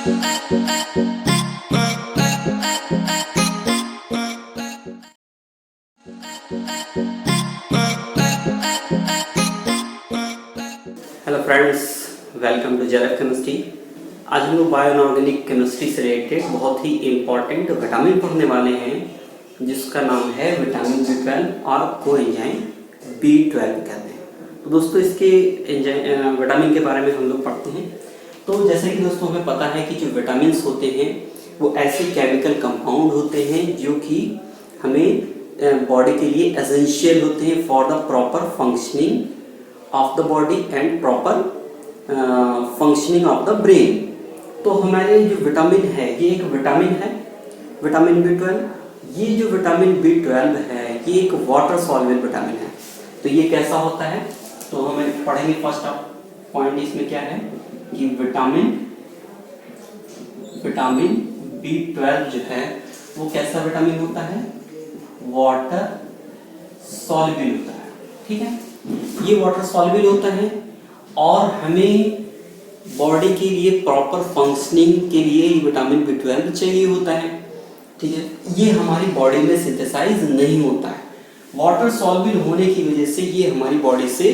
Hello friends, welcome to जेरफ chemistry. आज हम लोग बायो ऑर्गेनिक केमिस्ट्री से रिलेटेड बहुत ही इम्पॉर्टेंट विटामिन पढ़ने वाले हैं, जिसका नाम है विटामिन B12 और कोएंजाइम B12 कहते हैं। तो दोस्तों, इसके विटामिन के बारे में हम लोग पढ़ते हैं। तो जैसे कि दोस्तों हमें पता है कि जो विटामिन होते हैं वो ऐसे केमिकल कंपाउंड होते हैं जो कि हमें बॉडी के लिए एसेंशियल होते हैं for the proper functioning of the body and proper functioning of the brain. तो हमारे जो विटामिन है, ये एक विटामिन है, विटामिन B12। ये जो विटामिन B12 है ये एक वाटर सॉल्युबल विटामिन है। तो ये कैसा होता है, तो हमें पढ़ेंगे। फर्स्ट पॉइंट इसमें क्या है कि विटामिन B12 जो है वो कैसा विटामिन होता है, वाटर सॉल्युबल होता है। ठीक है, ये वाटर सॉल्युबल होता है और हमें बॉडी के लिए प्रॉपर फंक्शनिंग के लिए ये विटामिन B12 चाहिए होता है। ठीक है, ये हमारी बॉडी में सिंथेसाइज नहीं होता है। वाटर सॉल्युबल होने की वजह से ये हमारी बॉडी से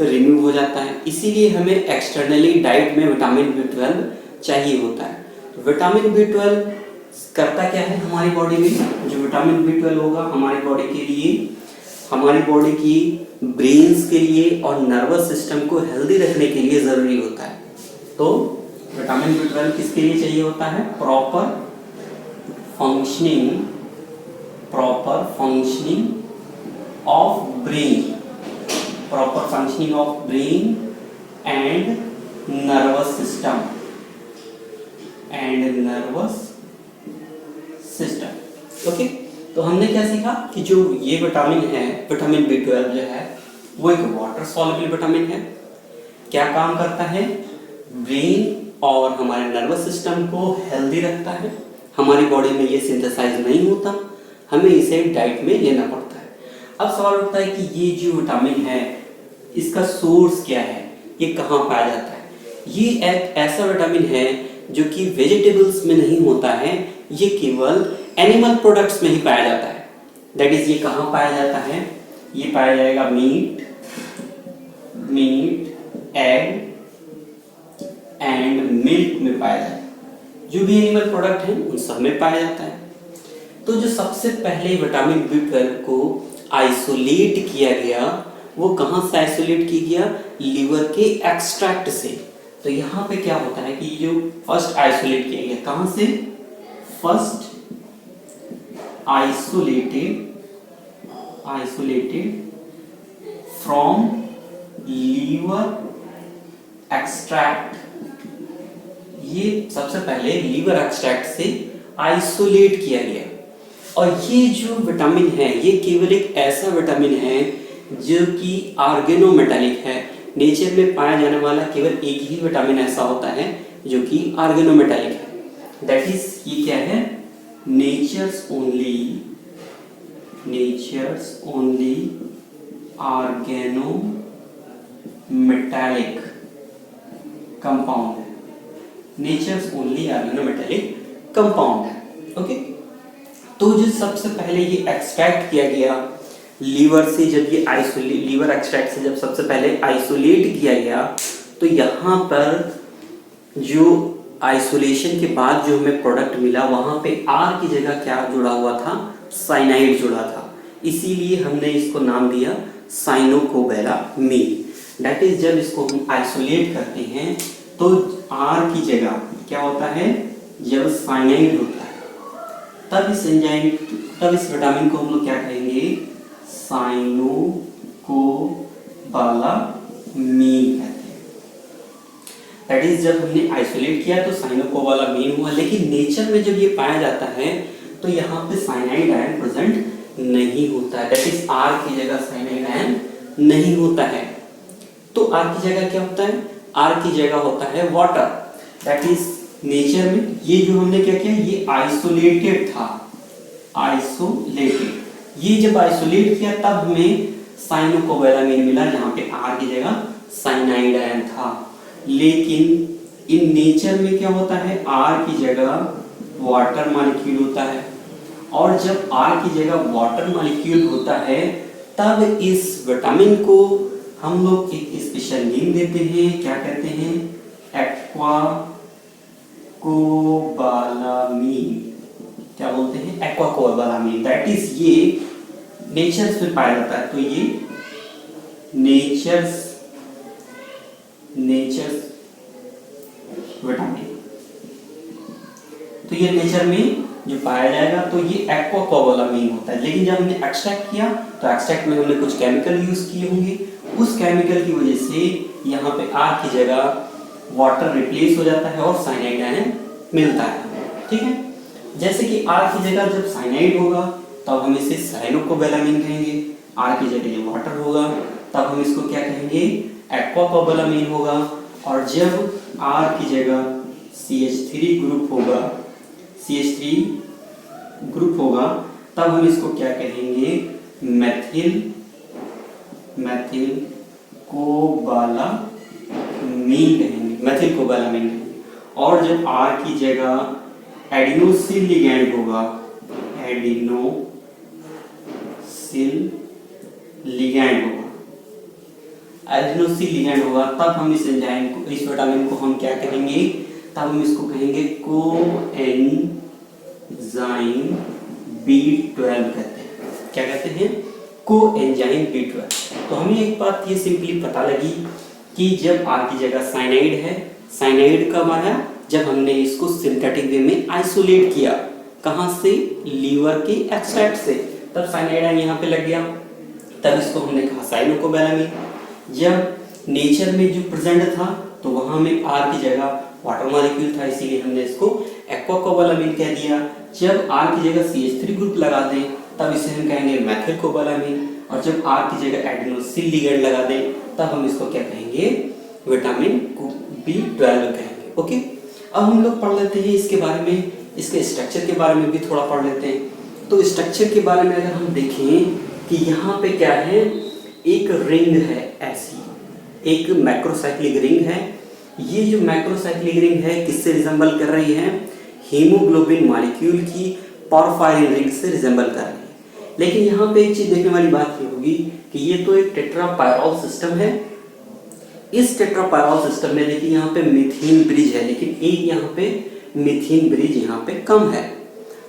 रिमूव हो जाता है, इसीलिए हमें एक्सटर्नली डाइट में विटामिन B12 चाहिए होता है। तो विटामिन B12 करता क्या है हमारी बॉडी में, जो विटामिन B12 होगा हमारी बॉडी के लिए, हमारी बॉडी की ब्रेन्स के लिए और नर्वस सिस्टम को हेल्दी रखने के लिए ज़रूरी होता है। तो विटामिन B12 किसके लिए चाहिए होता है, proper functioning of brain and nervous system. Okay, तो हमने क्या सीखा कि जो ये विटामिन है, विटामिन B12 जो है वो एक वाटर सॉल्युबल विटामिन है। क्या काम करता है, ब्रेन और हमारे नर्वस सिस्टम को हेल्दी रखता है। हमारी बॉडी में ये सिंथेसाइज नहीं होता, हमें इसे डाइट में लेना पड़ता है। अब सवाल उठता है कि ये जो विटामिन है इसका सोर्स क्या है, ये कहाँ पाया जाता है। ये एक ऐसा विटामिन है जो कि वेजिटेबल्स में नहीं होता है, ये केवल एनिमल प्रोडक्ट्स में ही पाया जाता है। दैट इज, ये कहाँ पाया जाता है, ये पाया जाएगा मीट, एग एंड मिल्क में पाया जाता है। जो भी एनिमल प्रोडक्ट हैं उन सब में पाया जाता है। तो जो सबसे पहले विटामिन B12 को आइसोलेट किया गया, वो कहाँ से आइसोलेट किया गया, लीवर के एक्सट्रैक्ट से। तो यहाँ पे क्या होता है कि जो फर्स्ट आइसोलेट किया गया, कहाँ से, first isolated from liver extract। ये सबसे पहले लीवर एक्सट्रैक्ट से आइसोलेट किया गया। और ये जो विटामिन है ये केवल एक ऐसा विटामिन है जो कि ऑर्गेनोमेटालिक है। नेचर में पाया जाने वाला केवल एक ही विटामिन ऐसा होता है जो कि ऑर्गेनोमेटालिक है। दैट इज, ये क्या है, नेचर्स ओनली ऑर्गेनोमेटालिक कंपाउंड है। नेचर्स ओनली ऑर्गेनोमेटालिक कंपाउंड है। ओके, तो जो सबसे पहले ये एक्सट्रैक्ट किया गया लीवर से, जब ये लीवर एक्सट्रैक्ट से जब सबसे पहले आइसोलेट किया गया, तो यहाँ पर जो आइसोलेशन के बाद जो हमें प्रोडक्ट मिला, वहां पे R की जगह क्या जुड़ा हुआ था, साइनाइड जुड़ा था। इसीलिए हमने इसको नाम दिया साइनोकोबैलामीन। दैट इज, जब इसको हम आइसोलेट करते हैं तो R की जगह क्या होता है, जब साइनाइड होता है तब इस विटामिन को हम लोग क्या कहेंगे, साइनोकोबालामीन कहते हैं। दैट इज, जब हमने आइसोलेट किया तो साइनोकोबालामीन हुआ। लेकिन नेचर में जब ये पाया जाता है तो यहाँ पे साइनाइड आयन प्रेजेंट नहीं होता है। दैट इज, R की जगह साइनाइड आयन नहीं होता है। तो R की जगह क्या होता है, R की जगह होता है वाटर। दैट इज, नेचर में ये जो हमने क्या किया, ये आइसोलेटेड था, ये जब आइसोलेट किया तब हमें साइनोकोबैलामीन मिला, जहाँ पे R की जगह साइनाइड आयन था। लेकिन इन नेचर में क्या होता है, R की जगह वाटर मॉलिक्यूल होता है, और जब R की जगह वाटर मॉलिक्यूल होता है तब इस विटामिन को हम लोग एक स्पेशल नेम देते हैं, क्या कहते हैं, एक्वा कोबालामीन। क्या बोलते हैं, एक्वा कोबालामीन। दैट इज ये नेचर्स में पाया जाता है। तो ये नेचर्स विटामिन, तो ये नेचर में जो पाया जाएगा तो ये एक्वा कोबालामीन होता है। लेकिन जब हमने एक्सट्रैक्ट किया तो एक्सट्रैक्ट में हमने कुछ केमिकल यूज किए होंगे, उस केमिकल की वजह से यहाँ पे R की जगह वाटर रिप्लेस हो जाता है और साइनाइड आयन मिलता है। ठीक है, जैसे कि R की जगह जब साइनाइड होगा तब हम इसे साइनोकोबालामीन कहेंगे, R की जगह जब वाटर होगा तब हम इसको क्या कहेंगे, एक्वा कोबालामीन होगा, और जब R की जगह CH3 ग्रुप होगा तब हम इसको क्या कहेंगे, मेथिल कोबालामीन कहेंगे, मेथिल कोबालामीन कहेंगे। और जब R की जगह एडिनोसिल लिगैंड होगा, एडिनोसिल लिगैंड होगा तब हम इस एंजाइम को, इस विटामिन को हम क्या कहेंगे, तब हम इसको कहेंगे कोएंजाइम B12 कहते हैं। क्या कहते हैं, कोएंजाइम B12। तो हमें एक बात ये सिंपली पता लगी कि जब R की जगह साइनाइड है, साइनाइड कब आया, जब हमने इसको सिंथेटिक वे में आइसोलेट किया, कहाँ से, लीवर के एक्सट्रैक्ट से, तब साइनाइड आयन यहाँ पे लग गया, तब इसको हमने कहा साइनोकोबालामीन। जब नेचर में जो प्रेजेंट था तो वहां में R की जगह वाटर मॉलिक्यूल था, इसीलिए हमने इसको एक्वा कोबालामीन कह दिया। जब R की जगह CH3 ग्रुप लगा दें तब इसे हम कहेंगे मेथिल कोबालामीन, और जब R की जगह एडिनोसिल लिगैंड लगा दें तब हम इसको क्या कहेंगे, विटामिन B12 कहेंगे। ओके, अब हम लोग पढ़ लेते हैं इसके बारे में, इसके स्ट्रक्चर के बारे में भी थोड़ा पढ़ लेते हैं। तो स्ट्रक्चर के बारे में अगर हम देखें कि यहाँ पे क्या है, एक रिंग है, ऐसी एक मैक्रोसाइक्लिक रिंग है। ये जो मैक्रोसाइक्लिक रिंग है किससे रिजेंबल कर रही है, हीमोग्लोबिन मॉलिक्यूल की पोरफायरिन रिंग से रिजेंबल कर रही है। लेकिन यहाँ पे एक चीज देखने वाली बात ये होगी कि ये तो एक टेट्रापायरॉल सिस्टम है। इस टेट्रापायरॉल सिस्टम में देखिए यहाँ पे मीथेन ब्रिज है, लेकिन एक यहाँ पे मीथेन ब्रिज यहाँ पे कम है।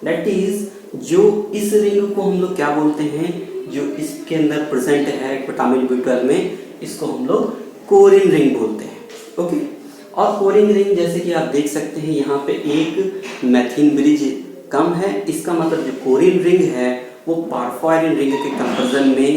दैट इज, जो इस रिंग को हम लोग क्या बोलते हैं, जो इसके अंदर प्रेजेंट है विटामिन B12 में, इसको हम लोग कोरिन रिंग बोलते हैं। ओके, और कोरिन रिंग जैसे कि आप देख सकते हैं यहाँ पे एक मेथिन ब्रिज कम है, इसका मतलब जो कोरिन रिंग है वो पोरफायरिन रिंग के कंपैरिजन में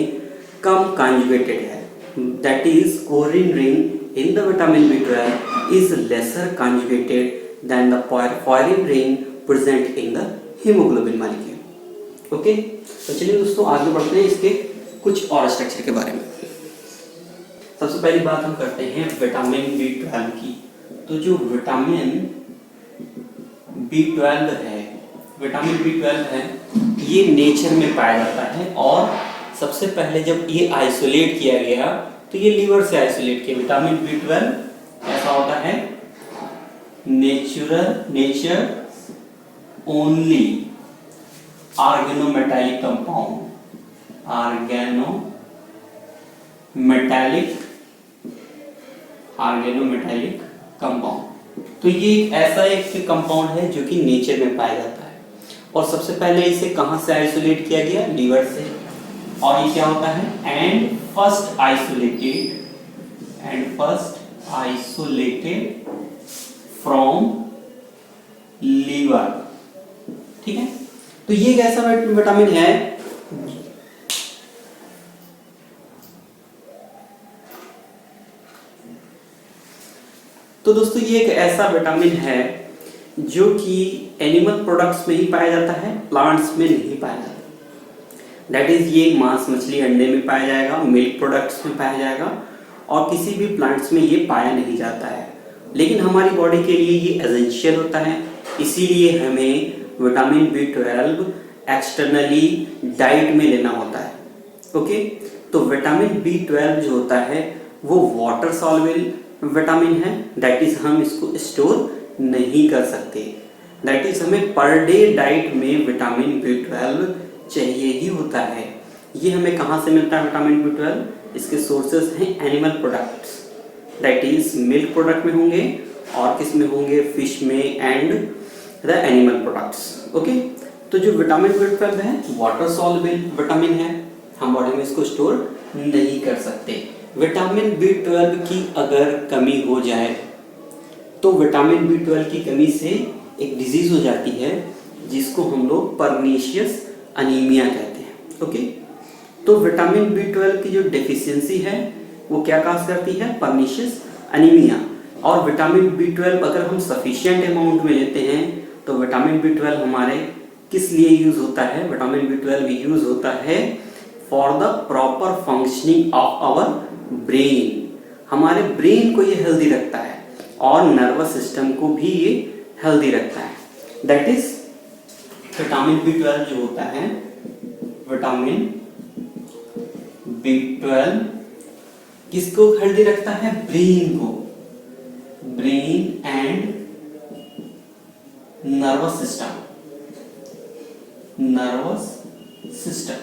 कम कॉन्जुगेटेड है। That is, corrin ring in the vitamin B12 is lesser conjugated than the porphyrin ring present in the hemoglobin molecule। Okay, तो चलिए दोस्तों आगे बढ़ते हैं इसके कुछ और स्ट्रक्चर के बारे में। सबसे पहली बात हम करते हैं विटामिन B12 की। तो जो विटामिन B12 है, विटामिन B12 है, ये नेचर में पाया जाता है, और सबसे पहले जब ये आइसोलेट किया गया तो ये लीवर से आइसोलेट किया। विटामिन B12 ऐसा होता है, नेचर ओनली ऑर्गेनोमेटालिक कंपाउंड। तो ये एक ऐसा एक कंपाउंड है जो कि नेचर में पाया जाता है, और सबसे पहले इसे कहां से आइसोलेट किया गया, लीवर से। और ये क्या होता है, and first isolated from liver. ठीक है, तो ये एक ऐसा विटामिन है तो दोस्तों ये एक ऐसा विटामिन है जो कि एनिमल प्रोडक्ट्स में ही पाया जाता है, प्लांट्स में नहीं पाया जाता। दैट इज, ये मांस, मछली, अंडे में पाया जाएगा, मिल्क प्रोडक्ट्स में पाया जाएगा, और किसी भी प्लांट्स में ये पाया नहीं जाता है। लेकिन हमारी बॉडी के लिए ये एसेंशियल होता है, इसीलिए हमें विटामिन B12 एक्सटर्नली डाइट में लेना होता है। ओके, तो विटामिन B12 जो होता है वो वाटर सॉल्युबल विटामिन है, दैट इज हम इसको स्टोर नहीं कर सकते। दैट इज हमें पर डे डाइट में विटामिन B12 चाहिए ही होता है। ये हमें कहाँ से मिलता है विटामिन B12? इसके सोर्सेज हैं animal products, that is milk product में होंगे और किस में होंगे? फिश में and the animal products. Okay, तो जो विटामिन B12 है वाटर सॉल्युबल विटामिन है, हम बॉडी में इसको स्टोर नहीं कर सकते। विटामिन B12 की अगर कमी हो जाए तो विटामिन B12 की कमी से एक डिजीज हो जाती है जिसको हम लोग परनीशियस अनीमिया कहते हैं। ओके, तो विटामिन B12 की जो डेफिशिएंसी है वो क्या काज करती है? Pernicious anaemia. और विटामिन B12 अगर हम सफिशिएंट अमाउंट में लेते हैं तो विटामिन B12 हमारे किस लिए यूज होता है? विटामिन B12 यूज होता है for the proper functioning of our brain. हमारे ब्रेन को ये हेल्दी रखता है और नर्वस सिस्टम को भी ये हेल्दी रखता है। दैट इज विटामिन B12 जो होता है, विटामिन B12 किसको हेल्दी रखता है? ब्रेन को, brain and nervous system, nervous system.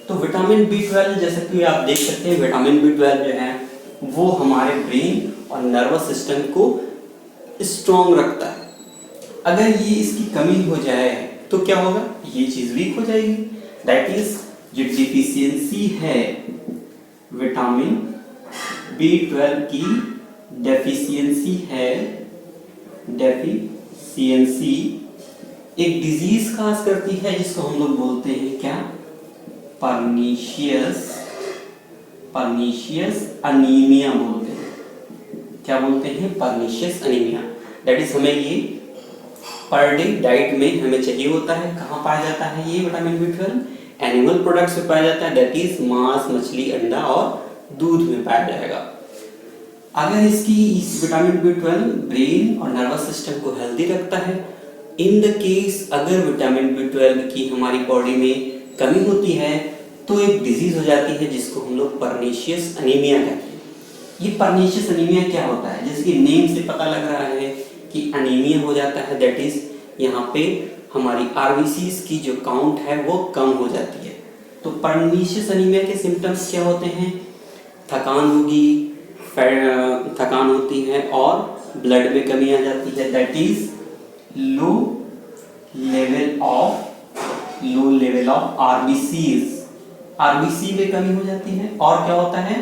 तो विटामिन B12 जैसे कि आप देख सकते हैं, विटामिन B12 जो है वो हमारे ब्रेन और नर्वस सिस्टम को स्ट्रॉन्ग रखता है। अगर ये इसकी कमी हो जाए तो क्या होगा? ये चीज वीक हो जाएगी। दैट इज जो डिफिशियंसी है विटामिन B12 की, डेफिशिएंसी है, डेफिशिएंसी एक डिजीज काज करती है जिसको हम लोग बोलते हैं क्या? परनीशियस अनीमिया बोलते हैं। क्या बोलते हैं? Pernicious anaemia. दैट इज हमें ये पर डे डाइट में हमें चाहिए होता है। कहाँ पाया जाता है ये विटामिन B12? एनिमल प्रोडक्ट्स में पाया जाता है, दैट इज मांस, मछली, अंडा और दूध में पाया जाएगा। अगर इस विटामिन B12 ब्रेन और नर्वस सिस्टम को हेल्दी रखता है। इन द केस अगर विटामिन B12 की हमारी बॉडी में कमी होती है तो एक डिजीज हो जाती है जिसको हम लोग परनीशियस अनीमिया कहते हैं। ये परनीशियस अनीमिया क्या होता है? जैसे कि नेम से पता लग रहा है कि अनीमिया हो जाता है, दैट इज यहाँ पे हमारी RBCs की जो काउंट है वो कम हो जाती है। तो परनीशियस अनीमिया के सिम्टम्स क्या होते हैं? थकान होगी, थकान होती है और ब्लड में कमी आ जाती है, that is low level of RBC में कमी हो जाती है। और क्या होता है?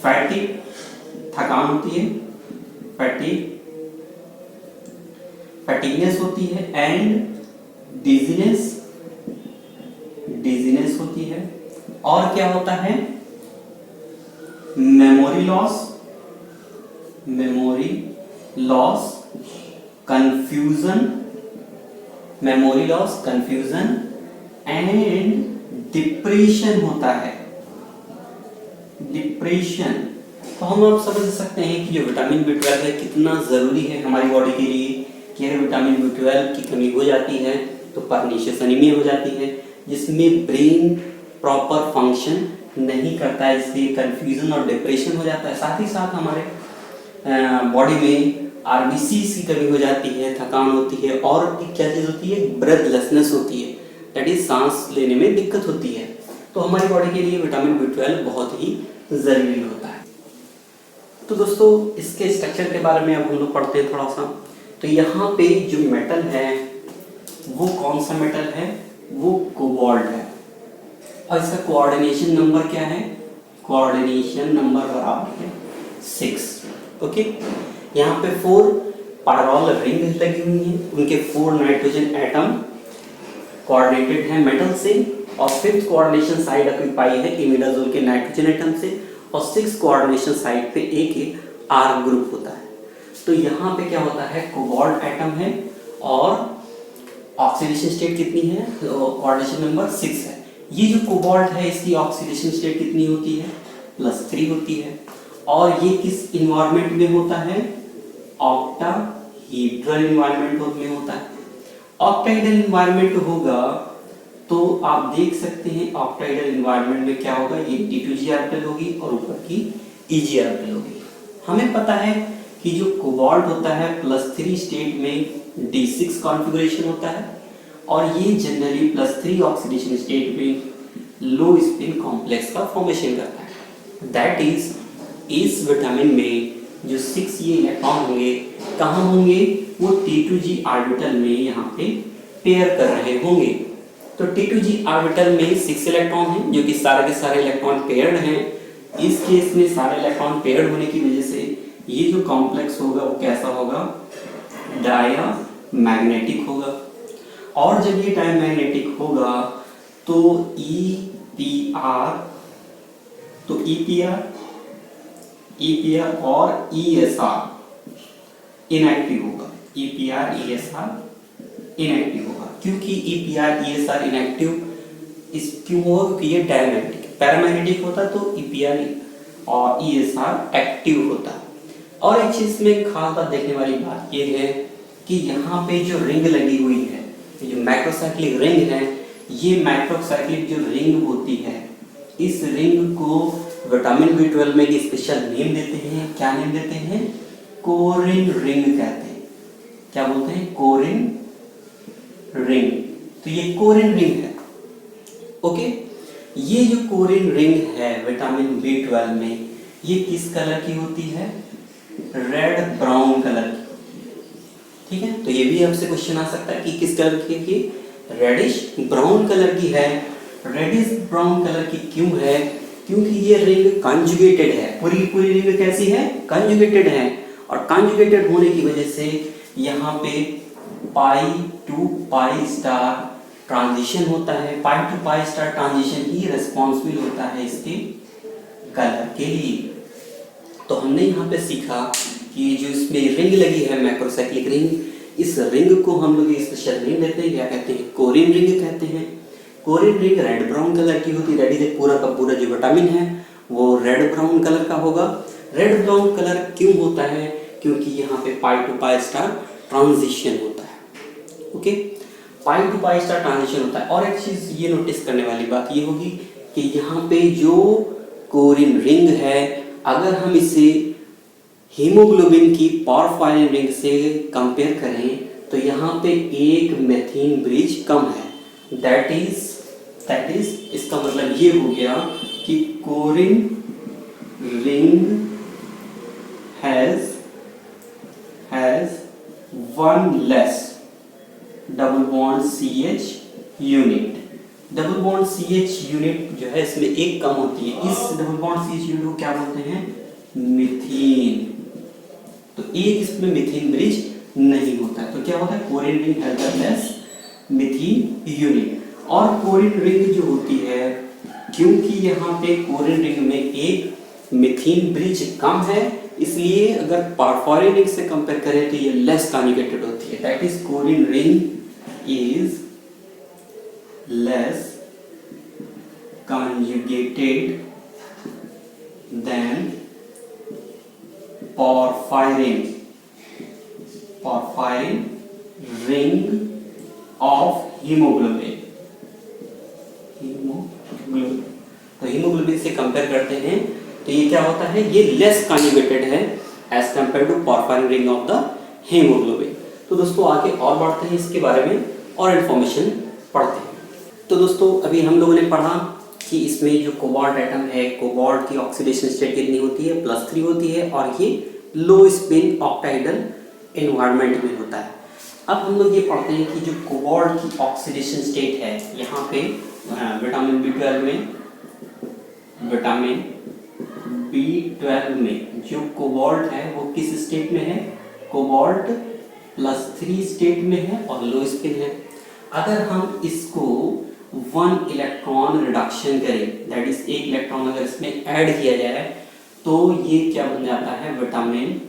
फैटिग, थकान होती है, फैटिगनेस होती है एंड डिजीनेस होती है। और क्या होता है? Memory loss, confusion and depression होता है, डिप्रेशन। तो हम आप समझ सकते हैं कि जो विटामिन B12 है कितना जरूरी है हमारी बॉडी के लिए, कि अगर विटामिन B12 की कमी हो जाती है तो परनीशियस अनीमिया हो जाती है, जिसमें ब्रेन प्रॉपर फंक्शन नहीं करता है, इसलिए कंफ्यूजन और डिप्रेशन हो जाता है। साथ ही साथ हमारे बॉडी में RBCs की कमी हो जाती है, थकान होती है और एक क्या चीज़ होती है? ब्रेथलेसनेस होती है, दैट इज सांस लेने में दिक्कत होती है। तो हमारी बॉडी के लिए विटामिन B12 बहुत ही जरूरी होता है। तो दोस्तों इसके स्ट्रक्चर के बारे में अब हम लोग पढ़ते हैं थोड़ा सा। तो यहाँ पे जो मेटल है वो कौन सा मेटल है? वो कोबाल्ट है और इसका कोऑर्डिनेशन नंबर क्या है? कोऑर्डिनेशन नंबर बराबर है 6। ओके, यहाँ पे 4 पायरोल रिंग लगी हुई हैं, उनके 4 नाइट्रोजन एटम कोऑर्डिनेटेड हैं मेटल से और 5th कोऑर्डिनेशन साइड ऑक्यूपाई है इमिडाजोल के नाइट्रोजन एटम से और 6th कोऑर्डिनेशन साइड पे एक R ग्रुप होता है। तो यहाँ पे क्या होता है? कोबाल्ट एटम है और ऑक्सीडेशन स्टेट कितनी है? कोऑर्डिनेशन नंबर 6 है। ये जो कोबाल्ट है इसकी ऑक्सीडेशन स्टेट कितनी होती है? +3 होती है। और ये किस इन्वायरमेंट में होता है? ऑक्टाहेड्रल इन्वायरमेंट में होता है। ऑक्टाहेड्रल इन्वायरमेंट होगा तो आप देख सकते हैं ऑक्टाहेड्रल इन्वायरमेंट में क्या होगा? ये D2G ऑर्बिटल होगी और ऊपर की EG ऑर्बिटल होगी। हमें पता है कि जो कोबाल्ट होता है +3 स्टेट में D6 कॉन्फ़िगरेशन होता है और ये जनरली +3 ऑक्सीडेशन स्टेट में लो स्पिन कॉम्प्लेक्स का फॉर्मेशन करता है। दैट इज इस विटामिन में जो 6 ये इलेक्ट्रॉन होंगे कहाँ होंगे, वो T2G ऑर्बिटल में यहाँ पे पेयर कर रहे होंगे। तो T2G ऑर्बिटल में 6 इलेक्ट्रॉन हैं जो कि सारे के सारे इलेक्ट्रॉन पेयर्ड हैं। इस केस में सारे इलेक्ट्रॉन पेयर्ड होने की वजह से ये जो कॉम्प्लेक्स होगा वो कैसा होगा, डायमैग्नेटिक होगा। और जब ये डायमैग्नेटिक होगा तो EPR और ESR इनएक्टिव होगा। EPR ESR इनएक्टिव होगा। क्योंकि EPR ESR इनएक्टिव इस क्यों होगा, क्योंकि ये डायमैग्नेटिक, पैरामैग्नेटिक होता तो EPR और ESR एक्टिव होता। और एक चीज में खास बात देखने वाली बात ये है कि यहाँ पे जो रिंग लगी हुई है, जो मैक्रोसाइक्लिक रिंग है, ये मैक्रोसाइक्लिक जो रिंग होती है, इस रिंग को विटामिन B12 में एक स्पेशल नेम देते हैं। क्या नेम देते हैं, कोरिन रिंग कहते हैं। क्या बोलते हैं, कोरिन रिंग। तो ये कोरिन रिंग है। ओके, ये जो कोरिन रिंग है विटामिन B12 में, ये किस कलर की होती है, रेड ब्राउन कलर की। ठीक है, तो ये भी आपसे क्वेश्चन आ सकता है कि किस कलर की, रेडिश ब्राउन कलर की है। रेडिश ब्राउन कलर की क्यों है, क्योंकि ये रिंग कंजुगेटेड है। पूरी रिंग कैसी है, कंजुगेटेड है। और कंजुगेटेड होने की वजह से यहाँ पे pi to pi star transition होता है। Pi to pi star transition ही रिस्पॉन्सिबल होता है इसके कलर के लिए। तो हमने यहाँ पे सीखा कि जो इसमें रिंग लगी है मैक्रोसाइक्लिक रिंग, इस रिंग को हम लोग स्पेशल नेम देते हैं, क्या कहते हैं, कोरिन रिंग कहते हैं। कोरिन रिंग रेड ब्राउन कलर की होती है। रेड इज पूरा का पूरा जो विटामिन है वो रेड ब्राउन कलर का होगा। रेड ब्राउन कलर क्यों होता है, क्योंकि यहाँ पे pi to pi star transition होता है। Okay, pi to pi star transition होता है। और एक चीज ये नोटिस करने वाली बात ये होगी कि यहाँ पे जो कोरिन रिंग है, अगर हम इसे हीमोग्लोबिन की पॉरफायरिन रिंग से कंपेयर करें तो यहाँ पे एक मेथिन ब्रिज कम है। दैट इज इसका मतलब ये हो गया कि corrin ring has one less double bond CH unit. Double bond CH unit जो है इसमें एक कम होती है। इस डबल बॉन्ड CH यूनिट को क्या बोलते हैं, मिथीन। तो एक इसमें मिथीन ब्रिज नहीं होता है। तो क्या होता है, कोरिन रिंग हैज लेस मिथीन यूनिट। और कोरिन रिंग जो होती है, क्योंकि यहाँ पे कोरिन रिंग में एक मिथीन ब्रिज कम है, इसलिए अगर पॉरफायरिन रिंग से कंपेयर करें तो ये लेस कॉन्जुगेटेड होती है। That is corrin ring is less conjugated than porphyrin ring of hemoglobin। तो हीमोग्लोबिन से कंपेयर करते हैं तो ये क्या होता है, ये लेस कॉन्जुगेटेड है as compare to porphyrin ring of the haemoglobin. तो दोस्तों आगे और बढ़ते हैं, इसके बारे में और इन्फॉर्मेशन पढ़ते हैं। तो दोस्तों अभी हम लोगों ने पढ़ा कि इसमें जो कोबाल्ट एटम है, कोबाल्ट की ऑक्सीडेशन स्टेट कितनी होती है, +3 होती है और ये लो स्पिन ऑक्टाइडल एनवायरनमेंट में होता है। अब हम लोग ये पढ़ते हैं कि जो कोबाल्ट की ऑक्सीडेशन स्टेट है, यहाँ पे विटामिन B12 में जो कोबाल्ट है वो किस स्टेट में है, कोबाल्ट +3 स्टेट में है और लो स्पिन है। अगर हम इसको 1 इलेक्ट्रॉन रिडक्शन करें, दैट इज एक इलेक्ट्रॉन अगर इसमें ऐड किया जाए तो ये क्या बन जाता है, विटामिन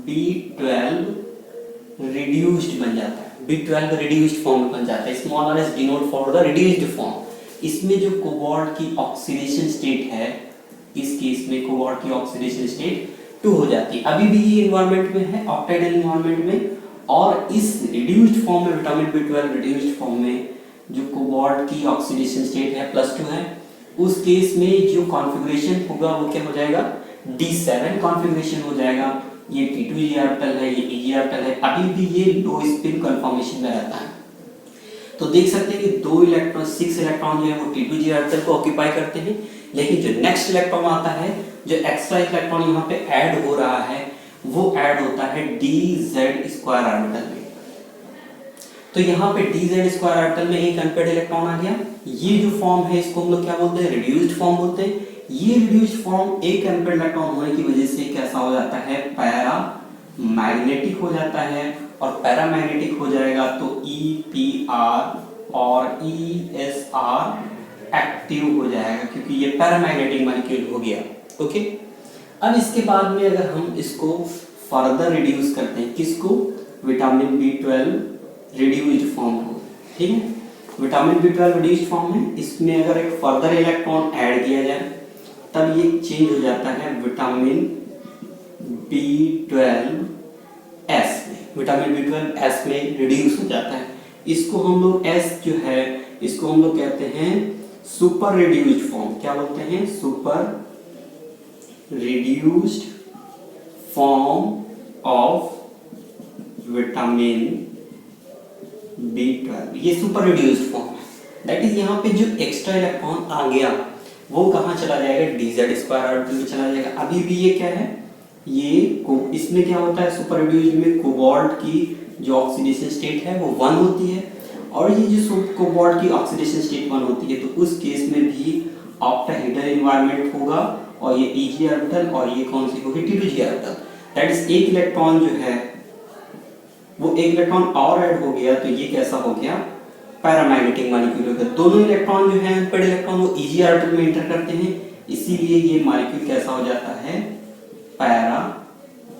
B12 रिड्यूस्ड बन जाता है। B12 रिड्यूस्ड फॉर्म बन जाता है। Small R is denote for the reduced form. इसमें जो कोबाल्ट की ऑक्सीडेशन स्टेट है, इस केस में कोबाल्ट की ऑक्सीडेशन स्टेट 2 हो जाती है। अभी भी ये एनवायरनमेंट में है, ऑक्टाइडल एनवायरनमेंट में, और इस रिड्यूस्ड फॉर्म में विटामिन B12 रिड्यूस्ड फॉर्म में जो कोबाल्ट की ऑक्सीडेशन स्टेट है +2 है, उस केस में जो कॉन्फ़िगरेशन होगा वो क्या हो जाएगा, D7 कॉन्फ़िगरेशन हो जाएगा। ये T2g ऑर्बिटल है, ये Eg ऑर्बिटल है, अभी भी ये लो स्पिन कन्फर्मेशन में रहता है। तो देख सकते हैं कि 2 इलेक्ट्रॉन 6 इलेक्ट्रॉन जो है वो T2g ऑर्बिटल को ऑक्यूपाई करते हैं, लेकिन जो नेक्स्ट इलेक्ट्रॉन आता है, जो एक्स्ट्रा इलेक्ट्रॉन यहाँ पे ऐड हो रहा है, वो ऐड होता है dz स्क्वायर ऑर्बिटल में। तो यहाँ पे dz स्क्वायर ऑर्बिटल में एक अनपेयर्ड इलेक्ट्रॉन आ गया। ये जो फॉर्म है इसको हम लोग क्या बोलते हैं, रिड्यूस्ड फॉर्म बोलते हैं। ये रिड्यूस्ड फॉर्म एक अनपेयर्ड इलेक्ट्रॉन होने की वजह से कैसा हो जाता है, पैरा मैग्नेटिक हो जाता है, और पैरा मैग्नेटिक हो जाएगा तो EPR और ESR एक्टिव हो जाएगा, क्योंकि ये पैरा मैग्नेटिक मॉलिक्यूल हो गया। ओके, अब इसके बाद में अगर हम इसको फर्दर रिड्यूस करते हैं, किसको, विटामिन B12 रिड्यूस्ड फॉर्म को, ठीक है, विटामिन B12 रिड्यूस्ड फॉर्म है, इसमें अगर एक फर्दर इलेक्ट्रॉन ऐड किया जाए तब ये चेंज हो जाता है विटामिन B12S में, विटामिन B12S में रिड्यूस हो जाता है। इसको हम लोग S जो है इसको हम लोग कहते हैं सुपर रिड्यूस्ड फॉर्म। क्या बोलते हैं, super reduced form of vitamin B12, ये सुपर रिड्यूस्ड फॉर्म है। दैट इज यहाँ पे जो एक्स्ट्रा इलेक्ट्रॉन आ गया वो कहाँ चला जाएगा, dz स्क्वायर ऑर्बिटल में चला जाएगा। अभी भी ये क्या है, ये इसमें क्या होता है, सुपर रिड्यूस्ड में कोबाल्ट की जो ऑक्सीडेशन स्टेट है वो 1 होती है, और ये जो कोबाल्ट की ऑक्सीडेशन स्टेट 1 होती है, तो उस केस में भी ऑक्टाहेड्रल एनवायरनमेंट होगा, और ये Eg ऑर्बिटल और ये कौन सी होगी, T2g ऑर्बिटल। दैट इज एक इलेक्ट्रॉन जो है वो एक इलेक्ट्रॉन और ऐड हो गया, तो ये कैसा हो गया, पैरामैग्नेटिक मॉलिक्यूल हो गया। दोनों इलेक्ट्रॉन जो है अनपेयर्ड इलेक्ट्रॉन वो Eg ऑर्बिटल में एंटर करते हैं, इसीलिए ये मॉलिक्यूल कैसा हो जाता है, पैरा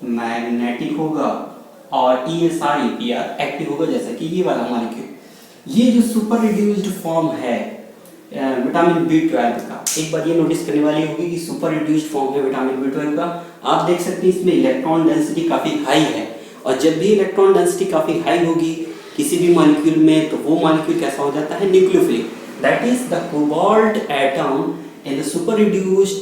मैग्नेटिक होगा, और ESR EPR एक्टिव होगा, जैसा कि ये वाला मॉलिक्यूल। ये जो सुपर रिड्यूस्ड फॉर्म है विटामिन B12 का, एक बात ये नोटिस करने वाली होगी कि सुपर रिड्यूस्ड फॉर्म है विटामिन B12 का। आप देख सकते हैं इसमें इलेक्ट्रॉन डेंसिटी काफी हाई है, और जब भी इलेक्ट्रॉन डेंसिटी काफी हाई होगी किसी भी मॉलिक्यूल में, तो वो मॉलिक्यूल कैसा हो जाता है, nucleophilic. That is the cobalt atom in the super reduced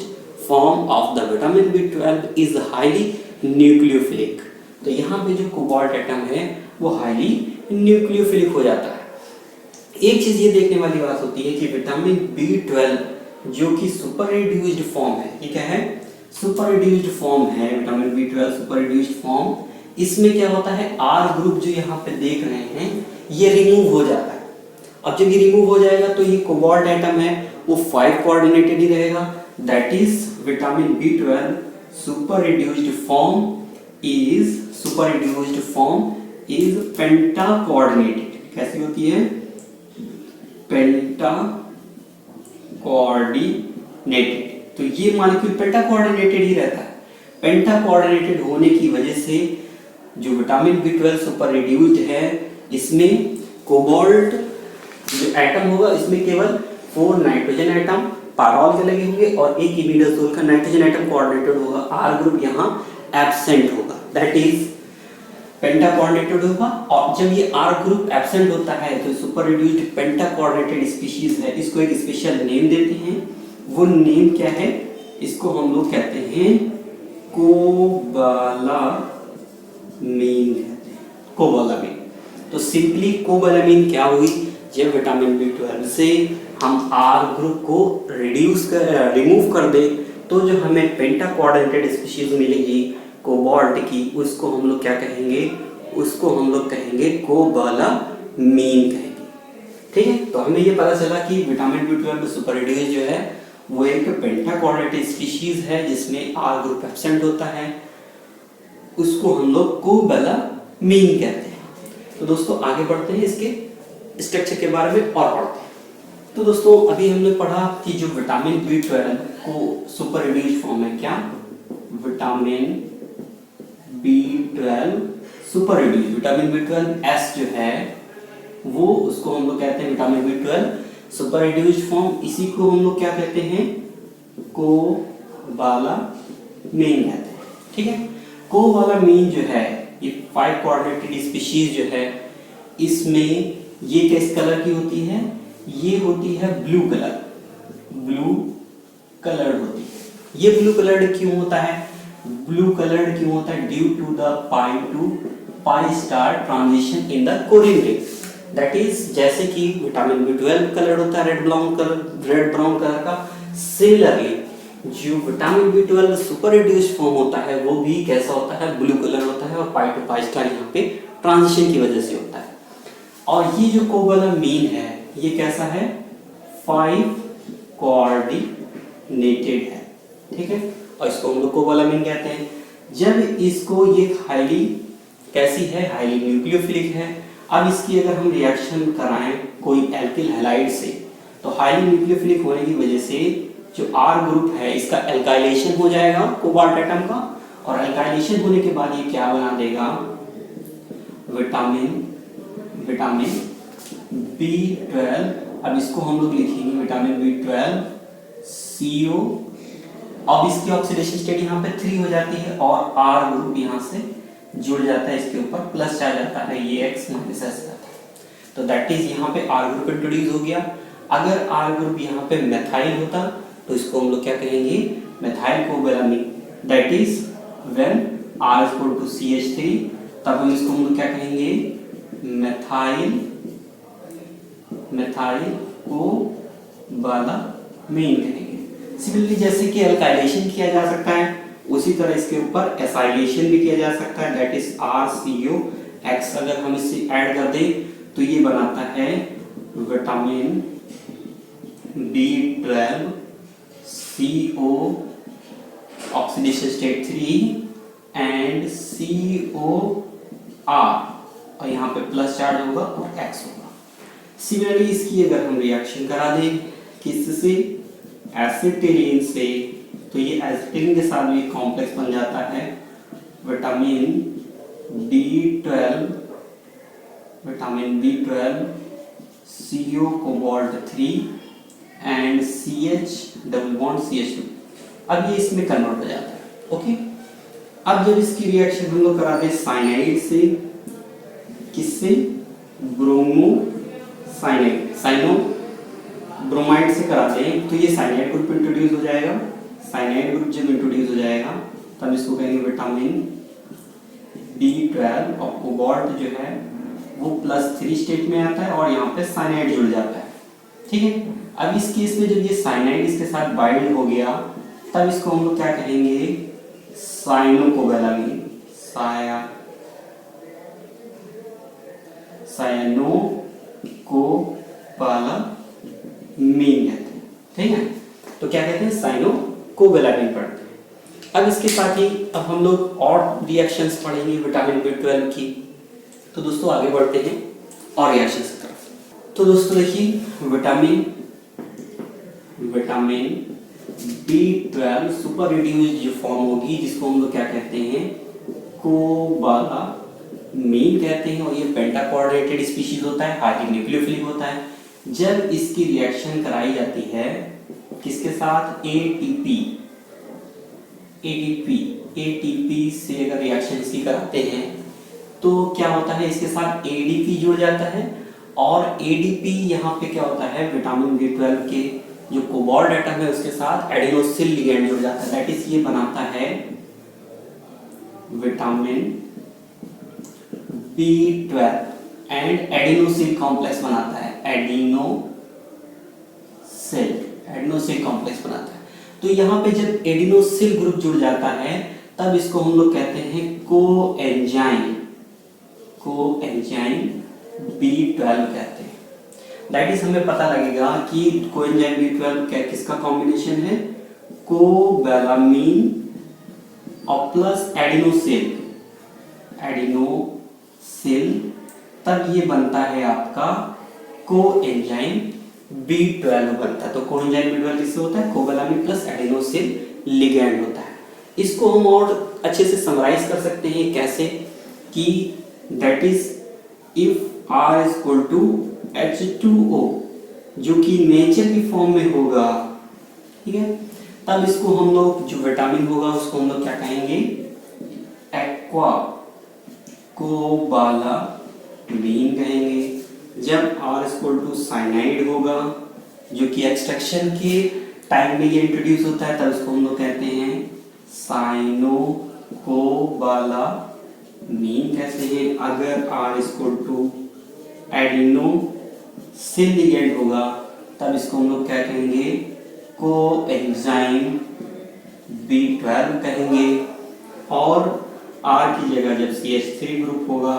form of the vitamin B12 is highly nucleophilic. तो यहाँ पे जो कोबाल्ट एटम है वो हाईली न्यूक्लियोफिलिक हो जाता है। एक चीज ये देखने वाली बात होती है कि विटामिन B12 जो कि सुपर रिड्यूस्ड फॉर्म है, ये क्या है, सुपर रिड्यूस्ड फॉर्म है vitamin B12 super reduced form. इसमें क्या होता है, R ग्रुप जो यहाँ पे देख रहे हैं ये रिमूव हो जाता है। अब जब ये रिमूव हो जाएगा तो ये कोबाल्ट एटम है वो 5 कोऑर्डिनेटेड ही रहेगा। That is vitamin B12 super reduced form is penta coordinated. कैसी होती है, पेंटा कोऑर्डिनेटेड। तो ये मॉलिक्यूल पेंटा कोऑर्डिनेटेड ही रहता है। पेंटा कोऑर्डिनेटेड होने की वजह से जो विटामिन B12 सुपर रिड्यूस्ड है, इसमें कोबाल्ट जो एटम होगा इसमें केवल 4 नाइट्रोजन एटम पारोल के लगे होंगे, और एक इमिडाजोल का नाइट्रोजन एटम कोऑर्डिनेटेड होगा। R ग्रुप यहाँ एब्सेंट होगा, दैट इज पेंटा कोऑर्डिनेटेड होगा। और जब ये R ग्रुप एब्सेंट होता है तो super reduced penta coordinated species है, इसको एक स्पेशल नेम देते हैं। वो नेम क्या है, इसको हम लोग कहते हैं कोबालामीन कहते हैं, कोबालामीन। तो सिंपली कोबालामीन क्या हुई, जब विटामिन B12 से हम R ग्रुप को रिमूव कर दे तो जो हमें पेंटा कोऑर्डिनेटेड स्पीशीज मिलेगी कोबाल्ट की, उसको हम लोग क्या कहेंगे, उसको हम लोग कहेंगे कोबालामीन कहेंगे। ठीक है, तो हमें ये पता चला कि विटामिन B12 सुपर रिड्यूस्ड जो है वो एक पेंटा कोऑर्डिनेटेड स्पीशीज है जिसमें R ग्रुप एब्सेंट होता है, उसको हम लोग कोबालामीन कहते हैं। तो दोस्तों आगे बढ़ते हैं, इसके स्ट्रक्चर के बारे में और पढ़ते हैं। तो दोस्तों अभी हमने पढ़ा कि जो विटामिन B12 को सुपर रिड्यूस्ड फॉर्म है, क्या, vitamin B12 super reduced, vitamin B12S जो है वो, उसको हम लोग कहते हैं vitamin B12 super reduced form. इसी को हम लोग क्या कहते हैं, कोबालामीन कहते हैं। ठीक है, कोबालामीन जो है ये 5 कोऑर्डिनेटेड स्पीशीज जो है, इसमें ये किस कलर की होती है, ये होती है ब्लू कलर होती है। ये ब्लू कलर्ड क्यों होता है? ब्लू कलर्ड क्यों होता है? Due to the pi to pi star transition in the corrin ring. That is जैसे कि विटामिन B12 कलर्ड होता है रेड ब्राउन कलर का, सिमिलरली जो vitamin B12 super reduced form होता है वो भी कैसा होता है? ब्लू कलर होता है और पाई टू पाई स्टार यहाँ पे ट्रांजिशन की वजह से होता है। और ये जो कोबालामीन है ये कैसा है? 5 कोऑर्डिनेटेड है, ठीक है, और इसको हम लोग कोबालामीन कहते हैं। जब इसको ये हाईली कैसी है? हाईली न्यूक्लियोफिलिक है। अब इसकी अगर हम रिएक्शन कराएं कोई एल्किल हैलाइड से, तो हाईली न्यूक्लियोफिलिक होने की वजह से जो R ग्रुप है इसका एल्काइलेशन हो जाएगा कोबाल्ट एटम का, और एल्काइलेशन होने के बाद ये क्या बना देगा? Vitamin B12। अब इसको हम लोग लिखेंगे विटामिन B12 CO। अब इसकी ऑक्सीडेशन स्टेट यहाँ पे 3 हो जाती है और R ग्रुप यहाँ से जुड़ जाता है, इसके ऊपर प्लस चार्ज आता है, ये X माइनस S आता है। तो दैट इज यहाँ पे R ग्रुप इंट्रोड्यूस हो गया। अगर R ग्रुप यहाँ पे मेथाइल होता तो इसको हम लोग क्या कहेंगे? Methyl cobalamin. That is when R is equal to CH3, तब हम इसको हम लोग क्या कहेंगे? मेथाइल कोबालामीन कहेंगे। सिमिलरली जैसे कि एल्काइलेशन किया जा सकता है उसी तरह इसके ऊपर एसाइलेशन भी किया जा सकता है, दैट इज RCOX। अगर हम इससे ऐड कर दें तो ये बनाता है vitamin B12 CO oxidation state 3 and COR, और यहाँ पे प्लस चार्ज होगा और X होगा। सिमिलरली इसकी अगर हम रिएक्शन करा दें किससे? एसिटिलीन से, तो ये एसिटिलीन के साथ भी कॉम्प्लेक्स बन जाता है vitamin B12 CO cobalt 3 and CH double bond CH2। अब ये इसमें कन्वर्ट हो जाता है, ओके। अब जब इसकी रिएक्शन हम लोग कराते हैं साइनाइड से, किससे? ब्रोमाइड से कराते हैं, तो ये साइनाइड ग्रुप इंट्रोड्यूस हो जाएगा। साइनाइड ग्रुप जब इंट्रोड्यूस हो जाएगा तब इसको कहेंगे विटामिन B12, और कोबाल्ट जो है वो +3 स्टेट में आता है और यहाँ पे साइनाइड जुड़ जाता है, ठीक है। अब इस केस में जब ये साइनाइड इसके साथ बाइंड हो गया तब इसको हम लोग क्या कहेंगे? साइनोकोबालामीन। साइनोकोबालामीन कहते हैं, ठीक है। तो क्या कहते हैं? साइनोकोबालामीन पढ़ते हैं। अब इसके साथ ही अब हम लोग और रिएक्शंस पढ़ेंगे विटामिन B12 की। तो दोस्तों आगे बढ़ते हैं और रिएक्शंस की तरफ। तो दोस्तों देखिए विटामिन B12 सुपर रिड्यूस्ड जो फॉर्म होगी जिसको हम लोग क्या कहते हैं? कोबालामीन कहते हैं, और ये पेंटा कोऑर्डिनेटेड स्पीशीज होता है, हाईली न्यूक्लियोफिलिक होता है। जब इसकी रिएक्शन कराई जाती है किसके साथ? ATP से अगर रिएक्शन इसकी कराते हैं तो क्या होता है? इसके साथ ADP जुड़ जाता है, और ADP यहाँ पे क्या होता है? विटामिन B12 के जो कोबाल्ट एटम है उसके साथ एडिनोसिल लिगैंड जुड़ जाता है, दैट इज ये बनाता है विटामिन B12 एंड एडिनोसिल कॉम्प्लेक्स बनाता है, एडिनोसिल कॉम्प्लेक्स बनाता है। तो यहाँ पे जब एडिनोसिल ग्रुप जुड़ जाता है तब इसको हम लोग कहते हैं कोएंजाइम B12 कहते हैं। दैट इज हमें पता लगेगा कि कोएंजाइम B12 क्या किसका कॉम्बिनेशन है? कोबालामीन और प्लस एडिनोसिल, तब ये बनता है आपका कोएंजाइम B12 बनता है। तो कोएंजाइम B12 किससे होता है? कोबालामीन प्लस एडिनोसिल लिगैंड होता है। इसको हम और अच्छे से समराइज कर सकते हैं कैसे कि that is if R is equal to H2O जो कि नेचर की फॉर्म में होगा, ठीक है, तब इसको हम लोग जो विटामिन होगा उसको हम लोग क्या कहेंगे? एक्वा कोबालामीन कहेंगे। जब R is equal to cyanide होगा जो कि एक्सट्रैक्शन के टाइम में ये इंट्रोड्यूस होता है तब इसको हम लोग कहते हैं साइनोकोबालामीन कहते हैं। अगर R equal to adenosine ligand होगा तब इसको हम लोग क्या कहेंगे, कोएंजाइम B12 कहेंगे। और R की जगह जब CH3 ग्रुप होगा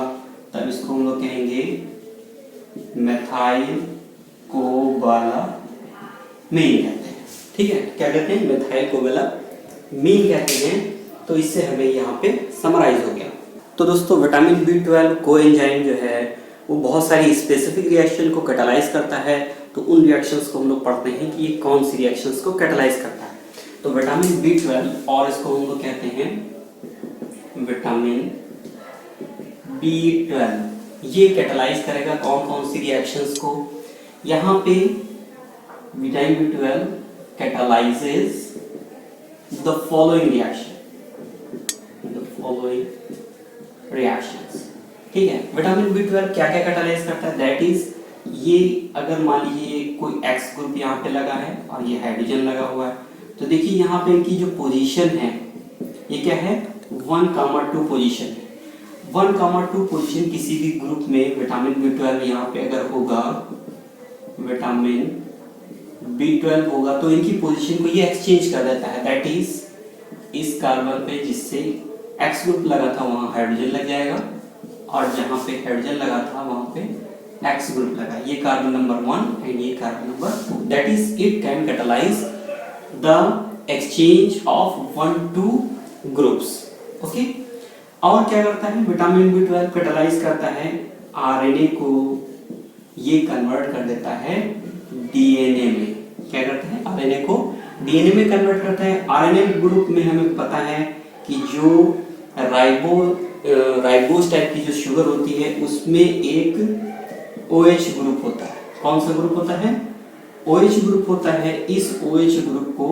तब इसको हम लोग कहेंगे मेथाइल कोबालामीन कहते हैं। ठीक है, क्या कहते हैं, मेथाइल कोबालामीन कहते हैं। तो इससे हमें यहाँ पे समराइज हो गया। तो दोस्तों विटामिन B12 कोएंजाइम जो है वो बहुत सारी स्पेसिफिक रिएक्शन को कैटालाइज करता है। तो उन रिएक्शंस को हम लोग पढ़ते हैं कि ये कौन सी रिएक्शंस को कैटालाइज करता है। तो विटामिन B12 और इसको हम लोग कहते हैं विटामिन B12, ये कैटालाइज करेगा कौन कौन सी रिएक्शंस को। यहाँ पे vitamin B12 catalyzes the following reactions। ठीक है, विटामिन B12 क्या क्या कैटालाइज करता है, दैट इज ये अगर मान लीजिए कोई X ग्रुप यहाँ पे लगा है और ये हाइड्रोजन लगा हुआ है, तो देखिए यहाँ पे इनकी जो पोजीशन है ये क्या है, 1,2 पोजीशन है। 1,2 पोजीशन किसी भी ग्रुप में विटामिन B12 यहाँ पे अगर होगा, विटामिन B12 होगा तो इनकी पोजीशन को ये एक्सचेंज कर देता है। दैट इज इस कार्बन पे जिससे X ग्रुप लगा था वहाँ हाइड्रोजन लग जाएगा और जहाँ पे हाइड्रोजन लगा था वहाँ पे X ग्रुप लगा। ये कार्बन नंबर 1 एंड ये carbon number 2। That is it can catalyse the exchange of 1-2 groups. Okay, और क्या करता है विटामिन B12 कैटालाइज करता है RNA को, ये कन्वर्ट कर देता है DNA में। क्या करता है, RNA को DNA में कन्वर्ट करता है। RNA ग्रुप में हमें पता है कि जो राइबोस टाइप की जो शुगर होती है उसमें एक OH ग्रुप होता है। कौन सा ग्रुप होता है, OH ग्रुप होता है। इस OH ग्रुप को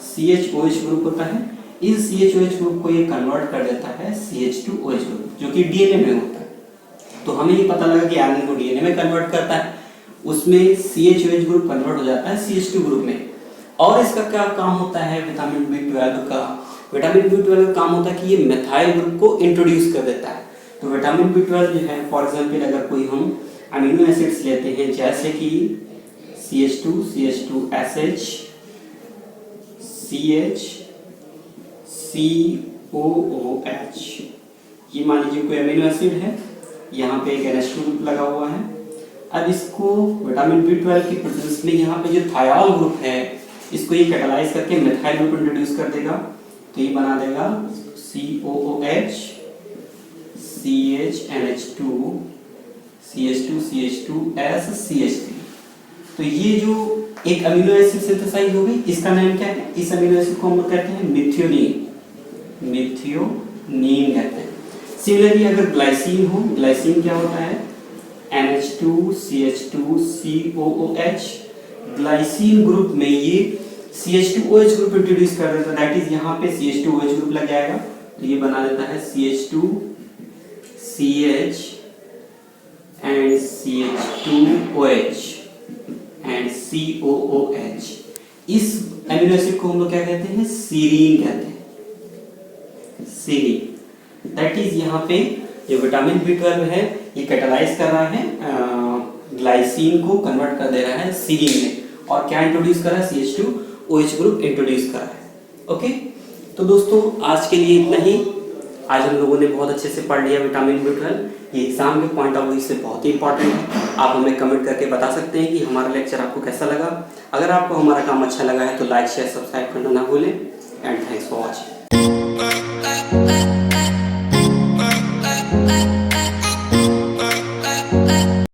CHOH ग्रुप होता है। इस CHOH ग्रुप को ये कन्वर्ट कर देता है CH2OH ग्रुप जो कि DNA में होता है। तो हमें ये पता लगा कि RNA को DNA में कन्वर्ट करता है, उसमें CHOH ग्रुप कन्वर्ट हो जाता है CH2 ग्रुप में। और इसका क्या काम होता है विटामिन B12 का, विटामिन B12 का काम होता है कि ये मेथाइल ग्रुप को इंट्रोड्यूस कर देता है। तो विटामिन B12 जो है, फॉर एग्जांपल अगर कोई हम अमीनो एसिड्स लेते हैं जैसे कि CH2 CH2SH CH COOH, ये मान लीजिए कोई अमीनो एसिड है, यहाँ पे एक NH2 ग्रुप लगा हुआ है। अब इसको विटामिन B12 की प्रेजेंस में यहाँ पे जो थायाल ग्रुप है इसको ये कैटालाइज करके मेथाइल ग्रुप इंट्रोड्यूस कर देगा। तो ये बना देगा COOH CHNH2 CH2 CH2S CH3। तो ये जो एक अमीनो एसिड सिंथेसाइज हो गई, इसका नाम क्या है, इस अमीनो एसिड को हम लोग कहते हैं मिथियोनीन कहते हैं। सिमिलरली अगर ग्लाइसिन हो, ग्लाइसिन क्या होता है, NH2 CH2 COOH। Glycine group में ये CH2OH ग्रुप इंट्रोड्यूस कर देता है। दैट इज यहाँ पे CH2OH ग्रुप लग जाएगा तो ये बना देता है CH2 CH and CH2OH and COOH। इस अमीनो एसिड को हम लोग क्या कहते हैं, सीरीन कहते हैं, सीरीन। दैट इज यहाँ पे जो विटामिन B12 है ये कैटालाइज कर रहा है ग्लाइसिन को कन्वर्ट कर दे रहा है सीरीन में, और क्या इंट्रोड्यूस कर रहा है, CH2OH ग्रुप इंट्रोड्यूस कर रहा है। ओके, तो दोस्तों आज के लिए इतना ही। आज हम लोगों ने बहुत अच्छे से पढ़ लिया विटामिन B12। ये एग्जाम के पॉइंट ऑफ व्यू से बहुत ही इंपॉर्टेंट है। आप हमें कमेंट करके बता सकते हैं कि हमारा लेक्चर आपको कैसा लगा। अगर आपको हमारा काम अच्छा लगा है तो लाइक शेयर सब्सक्राइब करना ना भूलें। And thanks for watching.